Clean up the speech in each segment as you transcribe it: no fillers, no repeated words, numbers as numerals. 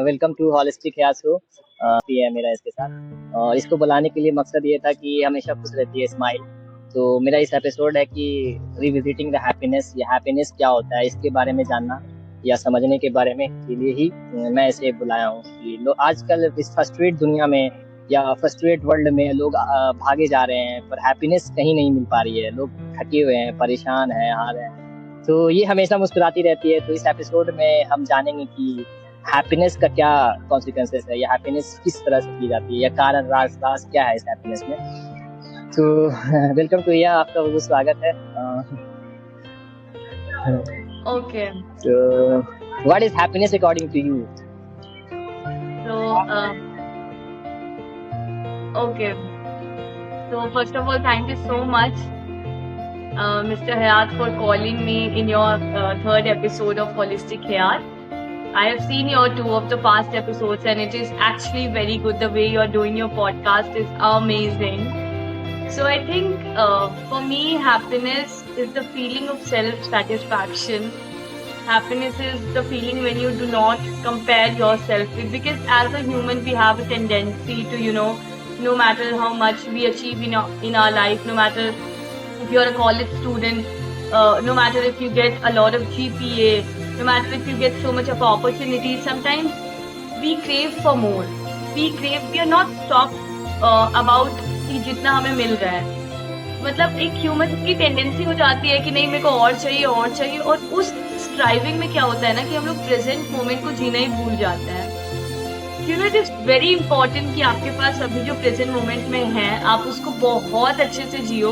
Welcome to holistic hair show. भी है मेरा इसके साथ, और इसको बुलाने के लिए मकसद ये था कि हमेशा खुश रहती है स्माइल। तो मेरा इस एपिसोड है कि रिविजिटिंग द हैप्पीनेस, या हैप्पीनेस क्या होता है इसके बारे में जानना या समझने के बारे में के लिए ही मैं इसे बुलाया हूँ कि लोग आजकल इस फ्रस्ट्रेट दुनिया में या फ्रस्ट्रेट वर्ल्ड में लोग भागे जा रहे हैं, पर हैप्पीनेस कहीं नहीं मिल पा रही है। लोग थके हुए हैं, परेशान हैं, हार हैं। तो ये हमेशा मुस्कुराती रहती है। तो इस एपिसोड में हम जानेंगे कि हैप्पीनेस का क्या कॉन्सिक्वेंसेस है, या हैप्पीनेस किस तरह से की जाती है, या कारण राज क्या है इस हैप्पीनेस में। तो वेलकम टू, यह आपका बहुत स्वागत है। Okay. So what is happiness according to you? So, okay. So, first of all, thank you so much, Mr. Hayat, for calling me in your third episode of Holistic Hair. I have seen your two of the past episodes, and it is actually very good. The way you are doing your podcast is amazing. So, I think for me, happiness is the feeling of self-satisfaction. Happiness is the feeling when you do not compare yourself with, because as a human we have a tendency to, no matter how much we achieve in our life, no matter if you're a college student, no matter if you get a lot of GPA, no matter if you get so much of opportunity, sometimes we crave for more. We are not stopped about कि जितना हमें मिल रहा है। मतलब एक human की tendency हो जाती है कि नहीं, मेरे को और चाहिए, और उस स्ट्राइविंग में क्या होता है ना कि हम लोग प्रेजेंट मोमेंट को जीना ही भूल जाते हैं। इट इज वेरी इंपॉर्टेंट कि आपके पास अभी जो प्रेजेंट मोमेंट में है आप उसको बहुत अच्छे से जियो,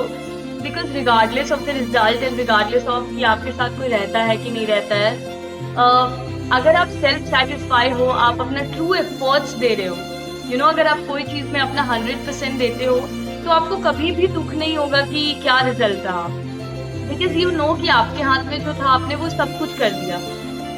because regardless of the result and regardless of कि आपके साथ कोई रहता है कि नहीं रहता है, अगर आप सेल्फ सेटिस्फाई हो, आप अपना ट्रू एफर्ट्स दे रहे हो, अगर आप कोई चीज में अपना 100% देते हो, तो आपको कभी भी दुख नहीं होगा कि क्या रिजल्ट रहा, बिकॉज कि आपके हाथ में जो था आपने वो सब कुछ कर दिया,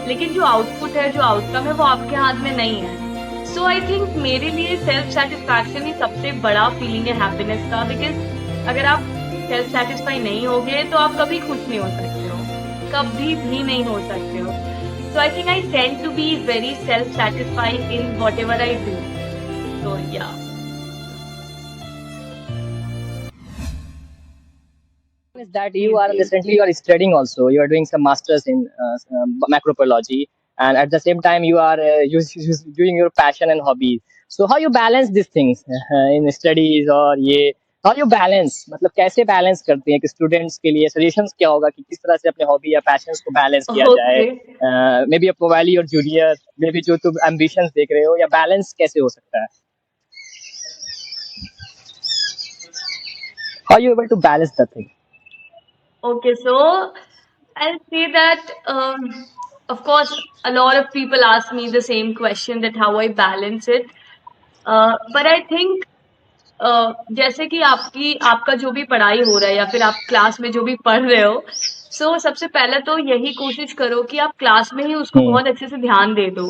लेकिन जो आउटपुट है, जो आउटकम है, वो आपके हाथ में नहीं है। सो आई थिंक मेरे लिए सेल्फ सेटिस्फैक्शन ही सबसे बड़ा फीलिंग है हैप्पीनेस का, बिकॉज अगर आप सेल्फ सेटिस्फाई नहीं होगे तो आप कभी खुश नहीं हो सकते हो, कभी भी नहीं हो सकते हो। So I think I tend to be very self satisfied in whatever I do. So yeah. Is that you are recently you are studying also. You are doing some masters in macrobiology, and at the same time you are doing your passion and hobbies. So how you balance these things in studies, और ये how you balance, मतलब कैसे balance करते हैं कि students के लिए suggestions क्या होगा कि किस तरह से अपने हॉबी या पैशंस को बैलेंस किया जाए। May be probably your junior, may be जो तुम एम्बिशंस देख रहे हो, या बैलेंस कैसे हो सकता है? How are you able to balance the thing? Okay, so I'll say that of course a lot of people ask me the same question, that how I balance it, but I think जैसे कि आपका जो भी पढ़ाई हो रहा है या फिर आप क्लास में जो भी पढ़ रहे हो, सो सबसे पहले तो यही कोशिश करो कि आप क्लास में ही उसको बहुत अच्छे से ध्यान दे दो,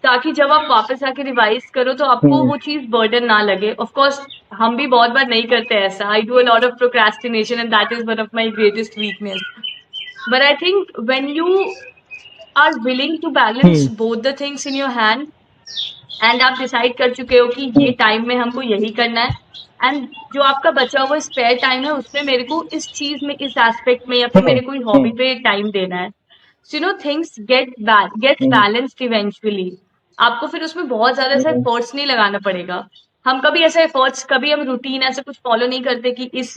ताकि जब आप वापस आके रिवाइज करो तो आपको वो चीज बर्डन ना लगे। ऑफ कोर्स हम भी बहुत बार नहीं करते ऐसा। I do a lot of procrastination and that is one of my greatest weakness. But I think when you are willing to balance both the things in your hand, and आप decide कर चुके हो कि ये time में हमको यही करना है, एंड जो आपका बचा हुआ स्पेयर टाइम है उसमें मेरे को इस चीज में, इस एस्पेक्ट में, या फिर मेरे कोई हॉबी पे टाइम देना है, so things gets balanced eventually. आपको फिर उसमें बहुत ज्यादा ऐसा एफर्ट्स नहीं लगाना पड़ेगा। हम कभी ऐसा एफर्ट्स, कभी हम रूटीन ऐसे कुछ फॉलो नहीं करते कि इस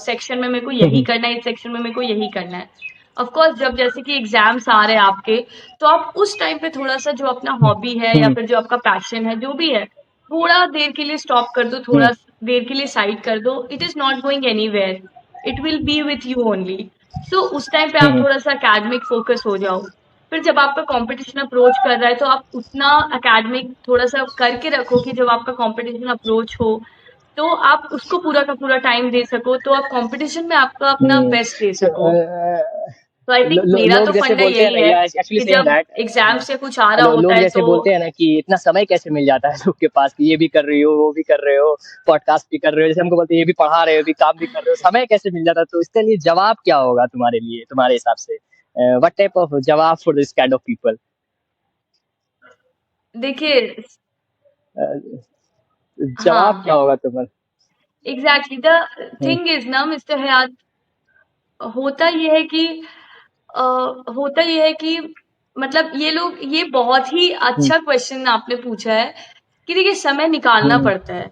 सेक्शन में मेरे को यही करना है, इस सेक्शन में मेरे को यही करना है। ऑफ कोर्स जब जैसे कि एग्जाम्स आ रहे हैं आपके, तो आप उस टाइम पे थोड़ा सा जो अपना हॉबी है या फिर जो आपका पैशन है, जो भी है, थोड़ा देर के लिए स्टॉप कर दो, थोड़ा देर के लिए साइड कर दो। It is not going anywhere, it will be with you only. So उस टाइम पे आप थोड़ा सा अकेडमिक फोकस हो जाओ। फिर जब आपका कंपटीशन अप्रोच कर रहा है तो आप उतना अकेडमिक थोड़ा सा करके रखो कि जब आपका कंपटीशन अप्रोच हो तो आप उसको पूरा का पूरा टाइम दे सको, तो आप कंपटीशन में आपका अपना बेस्ट दे सको। तो आई थिंक मेरा तो फंडा यही है कि जब एग्जाम से कुछ आ रहा होता लोग है जैसे तो बोलते हैं ना कि इतना समय कैसे मिल जाता है लोग के पास कि ये भी कर रही हो, वो भी कर रहे हो, पॉडकास्ट भी कर रहे हो, जैसे हमको बोलते हैं ये भी पढ़ा रहे हो, भी काम भी कर रहे हो, समय कैसे मिल जाता है। तो इसके लिए जवाब क्या होगा तुम्हारे लिए, तुम्हारे हिसाब से? व्हाट टाइप ऑफ जवाब for this kind of people? देखिए, जवाब हाँ, क्या होगा तुम्हारा? Exactly the hmm, thing is ना मिस्टर हयात, होता ये है कि अ, होता ये है कि मतलब ये बहुत ही हम्म, अच्छा क्वेश्चन आपने पूछा है कि देखिए समय निकालना हम्म, पड़ता है।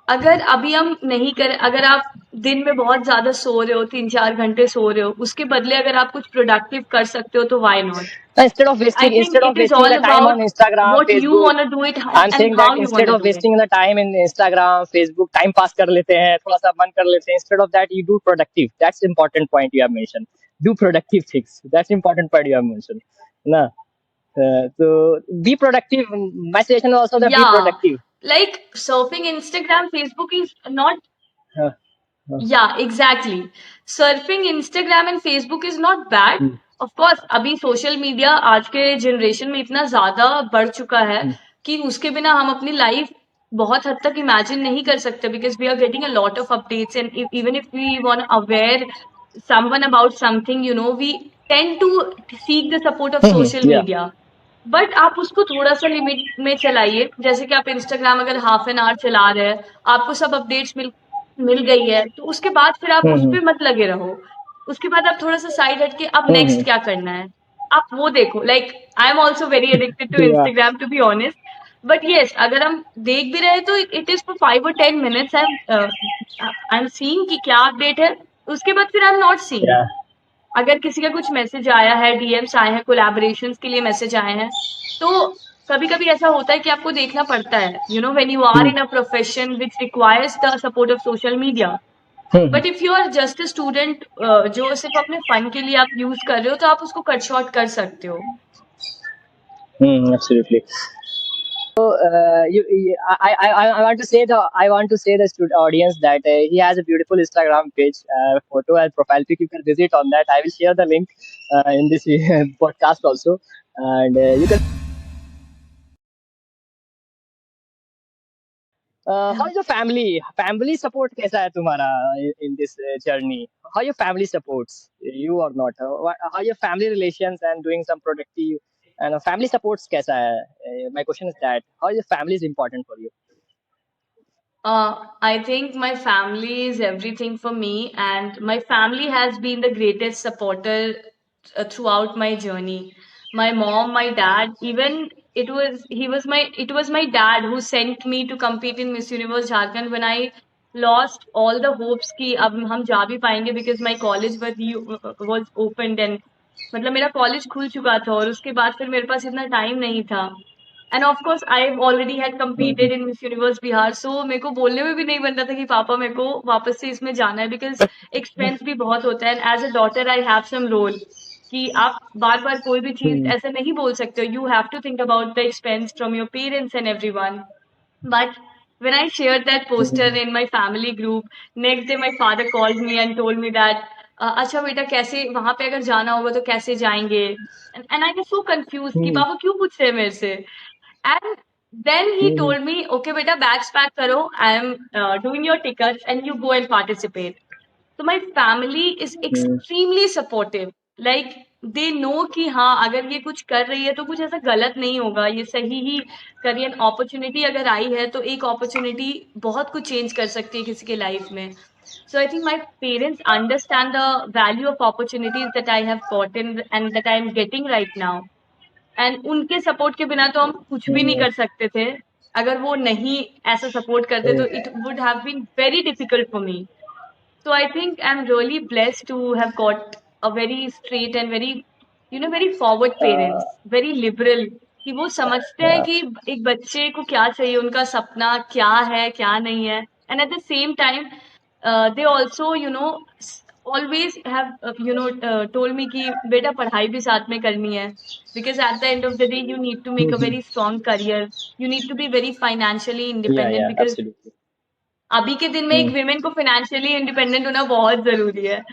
अगर अभी हम नहीं करें, अगर आप दिन में बहुत ज़्यादा सो रहे हो, 3-4 घंटे सो रहे हो, उसके बदले अगर आप कुछ प्रोडक्टिव कर सकते हो तो why not? instead of I wasting think instead of it is wasting all the time on about Instagram, what you Facebook, want to do it I'm and saying how that you instead want of to do it. wasting the time in Instagram, Facebook, time pass कर लेते हैं, थोड़ा सा मन कर लेते हैं. Instead of that, you do productive. That's important point you have mentioned. Do productive things. That's important point you have mentioned. ना, so be productive. My suggestion is also that be Yeah, productive. like surfing Instagram, Facebook is not. हाँ, हाँ, Yeah, exactly. Surfing Instagram and Facebook is not bad. Hmm, Of course, अभी social media आज के generation में इतना ज़्यादा बढ़ चुका है हम्म, कि उसके बिना हम अपनी लाइफ बहुत हद तक इमेजिन नहीं कर सकते, because we are getting a lot of updates and even if we want aware someone about something, we tend to seek the support of social yeah. media. But आप उसको थोड़ा सा लिमिट में चलाइए, जैसे कि आप इंस्टाग्राम अगर हाफ एन आवर चला रहे हैं, आपको सब अपडेट्स मिल मिल गई है, तो उसके बाद फिर आप उस हम्म, पे मत लगे रहो। उसके बाद आप थोड़ा सा साइड हट के अब नेक्स्ट हम्म, क्या करना है, आप वो देखो। Like I am also very addicted to yeah. Instagram to be honest, but yes अगर हम देख भी रहे हैं तो it is for 5 or 10 minutes। I am seeing कि क्या अपडेट है, उसके बाद फिर I am not seeing. Yeah. अगर किसी का कुछ मैसेज आया है, डीएम्स आए हैं, कोलैबोरेशंस के लिए मैसेज आए हैं, तो कभी-कभी ऐसा होता है कि आपको देखना पड़ता है, when you are hmm, in a profession which requires the support of social media. Hmm, but if you are just a student जो सिर्फ अपने फन के लिए आप यूज कर रहे हो, तो आप उसको कट शॉर्ट कर सकते हो। absolutely. I want to say the student audience that he has a beautiful Instagram page, photo and profile pic. You can visit on that. I will share the link in this podcast also, and you can. How is your family? Family support कैसा है तुम्हारा in this journey? How your family supports you or not? How your family relations and doing some productive and family supports कैसा है? My question is that how your family is important for you? I think my family is everything for me, and my family has been the greatest supporter throughout my journey. My mom, my dad, even it was my dad who sent me to compete in Miss Universe Jharkhand when I lost all the hopes कि अब हम जा भी पाएंगे, because my college was opened and मतलब मेरा college खुल चुका था और उसके बाद फिर मेरे पास इतना टाइम नहीं था। And of course I already had Mhm. Competed in Miss Universe Bihar, so मेरे को बोलने में भी नहीं बन रहा था कि पापा मेरे को वापस से इसमें जाना है, बिकॉज एक्सपेंस भी बहुत होता है, and as a daughter I have some role कि आप बार बार कोई भी चीज Hmm. ऐसे नहीं बोल सकते हो, you have to think about the expense from your parents and everyone. But when I shared that poster Mhm. in my family group, next day my father called me and told me that अच्छा बेटा कैसे वहां पे अगर जाना होगा तो कैसे जाएंगे, and I was so confused कि Hmm. पापा क्यों पूछ रहे हैं मेरे से। And then he Mhm. told me, okay beta, bags pack karo, I am doing your tickets and you go and participate. So my family is Hmm. extremely supportive. Like they know कि हाँ अगर ये कुछ कर रही है तो कुछ ऐसा गलत नहीं होगा, ये सही ही करियर अपॉर्चुनिटी अगर आई है तो एक अपॉर्चुनिटी बहुत कुछ चेंज कर सकती है किसी के लाइफ में। So I think my parents understand the value of opportunities that I have gotten and that I am getting right now. And उनके सपोर्ट के बिना तो हम कुछ भी नहीं Hmm. कर सकते थे। अगर वो नहीं ऐसा सपोर्ट करते तो it would have been very difficult for me. So I think I am really blessed to have got a very straight and very very forward Uh, parents, very liberal, कि वो समझते हैं yeah. कि एक बच्चे को क्या चाहिए, उनका सपना क्या है क्या नहीं है। And at the same time they also always have told me कि बेटा पढ़ाई भी साथ में करनी है, because at the end of the day you need to make a Mhm. very strong career, you need to be very financially Yeah, independent, yeah, because absolutely. अभी के दिन में एक Hmm. विमेन को फाइनेंशियली इंडिपेंडेंट होना बहुत जरूरी है।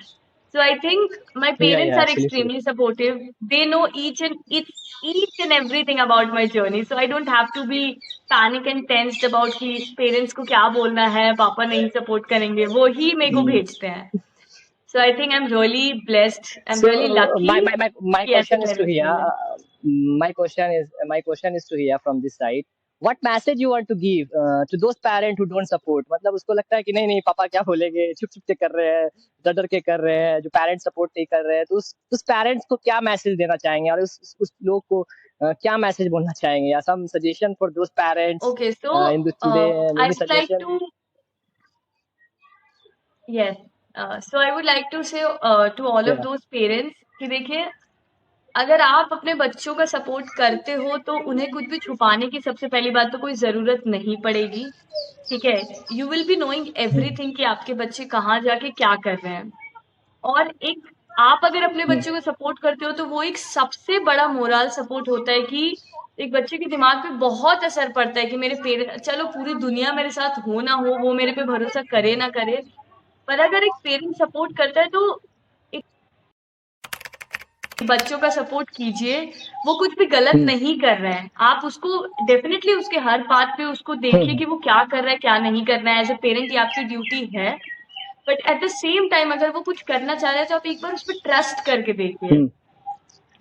So I think my Yeah, parents yeah, are absolutely. extremely supportive. They know each and everything about my journey. So I don't have to be panic and tensed about कि parents को क्या बोलना है, पापा नहीं support करेंगे, वो ही मेरे को Hmm. भेजते हैं। So I think I'm really blessed. I'm So really lucky my कि ऐसे question is to parents here. मिले। my question is to hear from this side. What message you want to give to those parents who don't support? मतलब उसको लगता है कि नहीं नहीं पापा क्या बोलेंगे, छुप छुप के कर रहे हैं, डर डर के कर रहे हैं, जो पेरेंट्स सपोर्ट नहीं कर रहे हैं, तो उस पेरेंट्स को क्या मैसेज देना चाहेंगे और उस लोग को क्या मैसेज बोलना चाहेंगे? या some suggestion for those parents Okay, so in the today I any would like suggestion? to yes. So I would like to say to all of Yeah. those parents कि देखिए अगर आप अपने बच्चों का सपोर्ट करते हो तो उन्हें कुछ भी छुपाने की सबसे पहली बात तो कोई ज़रूरत नहीं पड़ेगी, ठीक है? You will be knowing everything कि आपके बच्चे कहाँ जाके क्या कर रहे हैं। और एक आप अगर अपने बच्चों को सपोर्ट करते हो तो वो एक सबसे बड़ा मोरल सपोर्ट होता है कि एक बच्चे के दिमाग पे बहुत असर पड़ता है कि मेरे पेरेंट चलो पूरी दुनिया मेरे साथ हो ना हो, वो मेरे पे भरोसा करे ना करे, पर अगर एक पेरेंट सपोर्ट करता है तो एक बच्चों का सपोर्ट कीजिए, वो कुछ भी गलत नहीं कर रहे हैं, आप उसको डेफिनेटली उसके हर बात पे उसको देखिए कि वो क्या कर रहा है क्या नहीं कर रहा है, एज अ पेरेंट ये आपकी ड्यूटी है, but at the same time अगर वो कुछ करना चाह रहे हैं तो आप एक बार उस पर ट्रस्ट करके देखिए।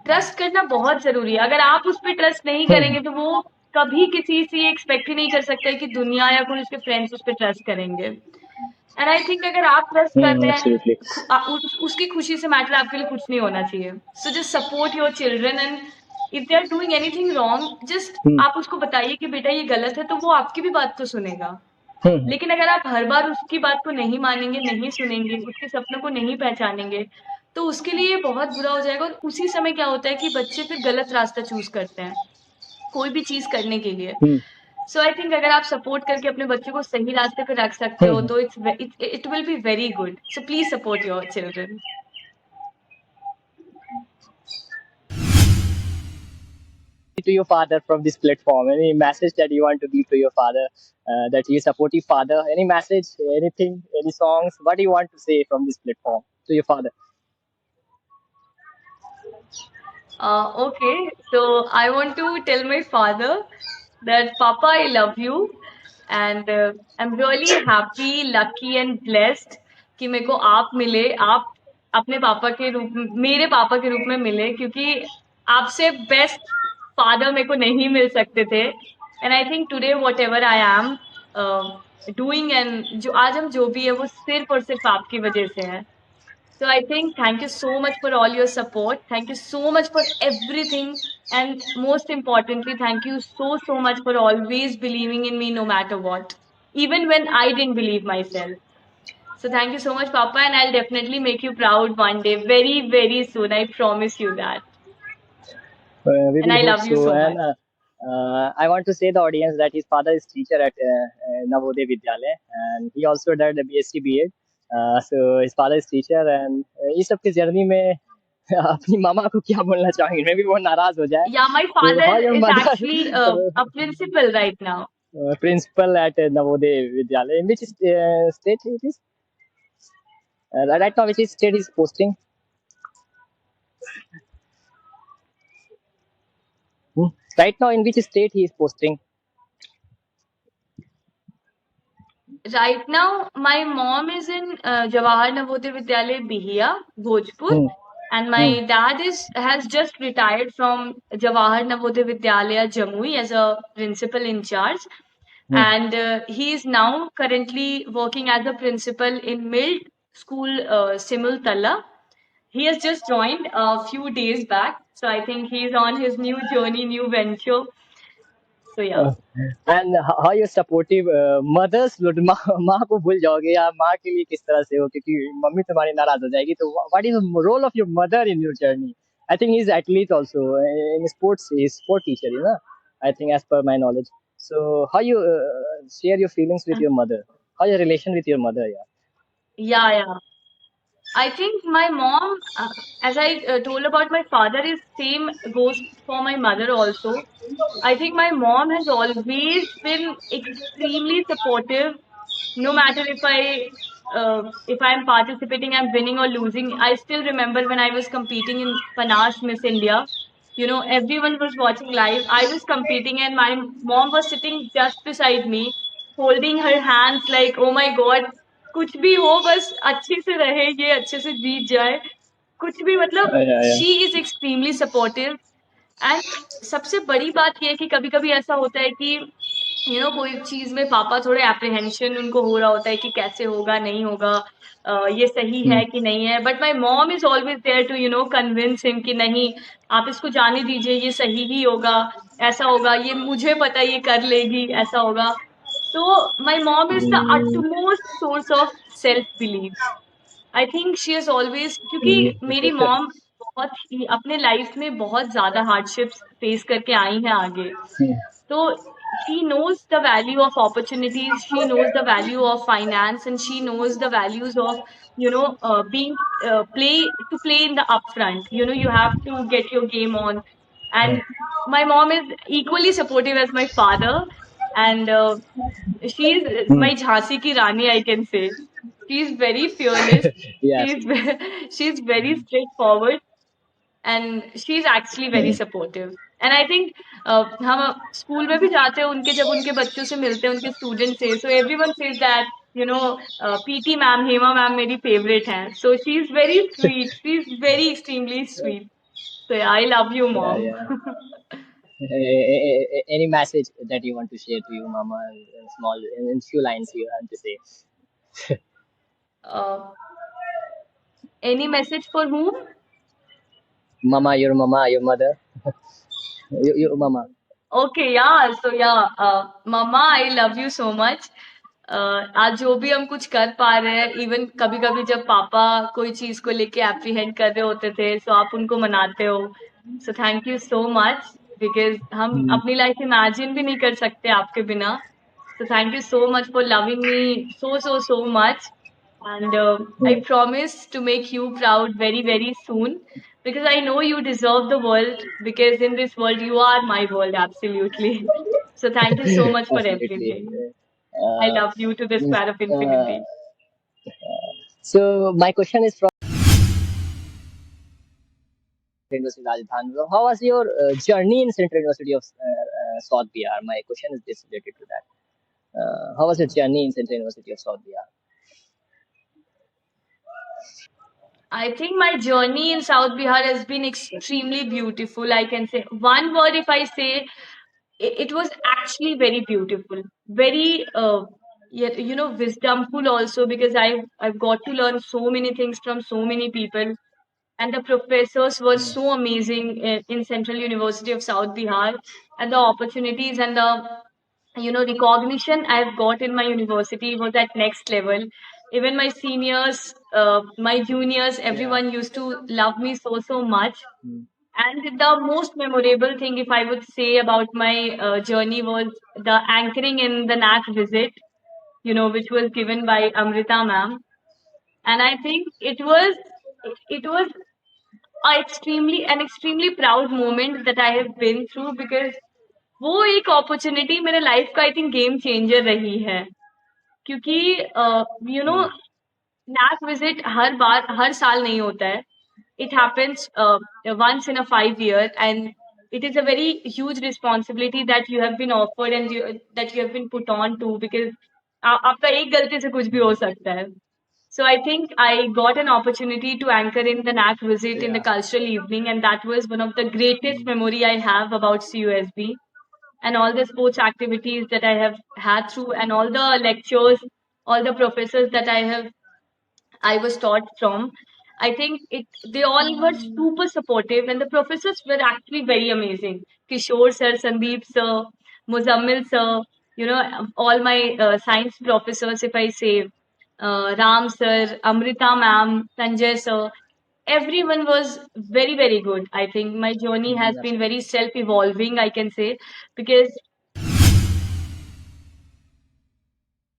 ट्रस्ट करना बहुत जरूरी है, अगर आप उस पर ट्रस्ट नहीं करेंगे तो वो कभी किसी से एक्सपेक्ट ही नहीं कर सकता है कि दुनिया या कोई उसके फ्रेंड्स उस पर ट्रस्ट करेंगे। एंड आई थिंक अगर आप ट्रस्ट कर रहे Absolutely. हैं उसकी खुशी से मैटर आपके लिए कुछ नहीं होना चाहिए। So just support your children and if they are doing anything wrong just आप उसको बताइए कि बेटा ये गलत है, तो वो आपकी भी बात तो सुनेगा। लेकिन अगर आप हर बार उसकी बात को नहीं मानेंगे, नहीं सुनेंगे, उसके सपनों को नहीं पहचानेंगे, तो उसके लिए बहुत बुरा हो जाएगा। और उसी समय क्या होता है कि बच्चे फिर गलत रास्ता चूज करते हैं कोई भी चीज करने के लिए। सो आई थिंक अगर आप सपोर्ट करके अपने बच्चों को सही रास्ते पे रख सकते हो तो it will be very good. So please support your children. To your father from this platform, any message that you want to give to your father, that he is supportive father, any message, anything, any songs, what do you want to say from this platform to your father? Okay, so I want to tell my father that Papa, I love you, and I'm really happy, lucky and blessed कि मेरे को आप मिले, आप अपने पापा के रूप में मेरे पापा के रूप में मिले, क्योंकि आपसे बेस्ट फादर मेरे को नहीं मिल सकते थे। And I think today what ever I am doing and जो आज हम जो भी है वो सिर्फ और सिर्फ आपकी वजह से है। So I think thank you so much for all your support. Thank you so much for everything. And most importantly, thank you so much for always believing in me no matter what. Even when I didn't believe myself. So thank you so much, Papa. And I'll definitely make you proud one day. Very, very soon. I promise you that. We And will I hope love you so. so And much. I want to say the audience that his father is teacher at Navodaya Vidyalaya, and he also did the BSc B.Ed. So his father is teacher, and इस सब की journey में अपनी मामा को क्या बोलना चाहेंगे? मे भी वो नाराज हो जाए। Yeah, my So father how your is mother actually a principal right now. Principal at Navodaya Vidyalaya, in which state it is? Right now, which state is posting? Right now, in which state he is posting? Right now, my mom is in Jawahar Navodaya Vidyalaya, Bihia, Bhojpur, and my dad has just retired from Jawahar Navodaya Vidyalaya, Jamui, as a principal in charge, and he is now currently working as a principal in Mild School, Simul Talla. He has just joined a few days back, so I think he's on his new journey, new venture. So yeah. And how you supportive mothers would माँ को भूल जाओगे या माँ के लिए किस तरह से हो, क्योंकि मम्मी तुम्हारी नाराज हो जाएगी, तो what is the role of your mother in your journey? I think he is athlete also in sports, he is sport teacher, you know, I think as per my knowledge. So how you share your feelings with your mother, how your relation with your mother? Yeah. I think my mom, as I told about my father, is same goes for my mother also. I think my mom has always been extremely supportive, no matter if I'm participating, I'm winning or losing. I still remember when I was competing in Panache Miss India. You know, everyone was watching live. I was competing, and my mom was sitting just beside me, holding her hands like, "Oh my God, कुछ भी हो बस अच्छे से रहे ये अच्छे से जीत जाए कुछ भी मतलब Yeah. she is extremely supportive and सबसे बड़ी बात ये है कि कभी-कभी ऐसा होता है कि कोई चीज़ में पापा थोड़े एप्रीहेंशन उनको हो रहा होता है कि कैसे होगा, नहीं होगा, ये सही है Hmm. कि नहीं है। But my mom is always there to convince him कि नहीं, आप इसको जाने दीजिए, ये सही ही होगा, ऐसा होगा, ये मुझे पता है ये कर लेगी, ऐसा होगा। So my mom is the Hmm. utmost source of self belief. I think she is always, क्योंकि मेरी मॉम बहुत ही अपने लाइफ में बहुत ज्यादा हार्डशिप्स फेस करके आई हैं आगे। तो she knows the value of opportunities, she knows the value of finance, and she knows the values of being play in the upfront. You have to get your game on. And my mom is equally supportive as my father. And she is Hmm. my Jhansi ki Rani, I can say. She is very fearless. She Yes. is she is very straightforward, and she is actually very supportive. And I think हम school में भी जाते हैं उनके, जब उनके बच्चों से मिलते हैं, उनके स्टूडेंट से, so everyone says that PT ma'am, Hema ma'am मेरी फेवरेट हैं. So she is very sweet, she is very extremely sweet. So yeah, I love you, Yeah, mom. yeah. Any message that you want to share to your mama in small, in few lines you have to say? uh, any message for whom? Mama, your mother, your mama. Okay, yeah. So yeah, मम्मा I love you so much. आज जो भी हम कुछ कर पा रहे हैं, इवन कभी कभी जब पापा कोई चीज को लेके एप्रीहेंड कर रहे होते थे, सो आप उनको मनाते हो. So thank you so much, because हम Hmm. अपनी लाइफ इमेजिन भी नहीं कर सकते आपके बिना. So thank you so much for loving me so much. And I Hmm. promise to make you proud very, very soon, because I know you deserve the world, because in this world you are my world, absolutely. So thank you so much for Absolutely. everything. I Uh, love you to the means, square of uh, infinity. so my question is from University of Rajasthan. So how was your journey in Central University of South Bihar? My question is this related to that. How was your journey in Central University of South Bihar? I think my journey in South Bihar has been extremely beautiful. I can say one word if I say, it was actually very beautiful, very yet wisdomful also, because I've got to learn so many things from so many people. And the professors were so amazing in Central University of South Bihar. And the opportunities and the recognition I've got in my university was at next level. Even my seniors, my juniors, Yeah. everyone used to love me so much. Hmm. And the most memorable thing, if I would say, about my journey was the anchoring in the NAC visit, which was given by Amrita ma'am. And I think it was an extremely proud moment that I have been through, because वो एक opportunity मेरे life का I think game changer रही है. क्योंकि you know Hmm. NAAC visit हर बार हर साल नहीं होता है. It happens once in a 5 year, and it is a very huge responsibility that you have been offered, and that you have been put on to, because आपका एक गलती से कुछ भी हो सकता है. So I think I got an opportunity to anchor in the NAC visit in the Yeah. cultural evening, and that was one of the greatest memory I have about CUSB, and all the sports activities that I have had through, and all the lectures, all the professors that I was taught from. I think they all were super supportive, and the professors were actually very amazing. Kishore sir, Sandeep sir, Muzammil sir, all my science professors, if I say, Ram sir, Amrita ma'am, Sanjay sir, everyone was very, very good. I think my journey has been very Absolutely. self evolving, I can say, because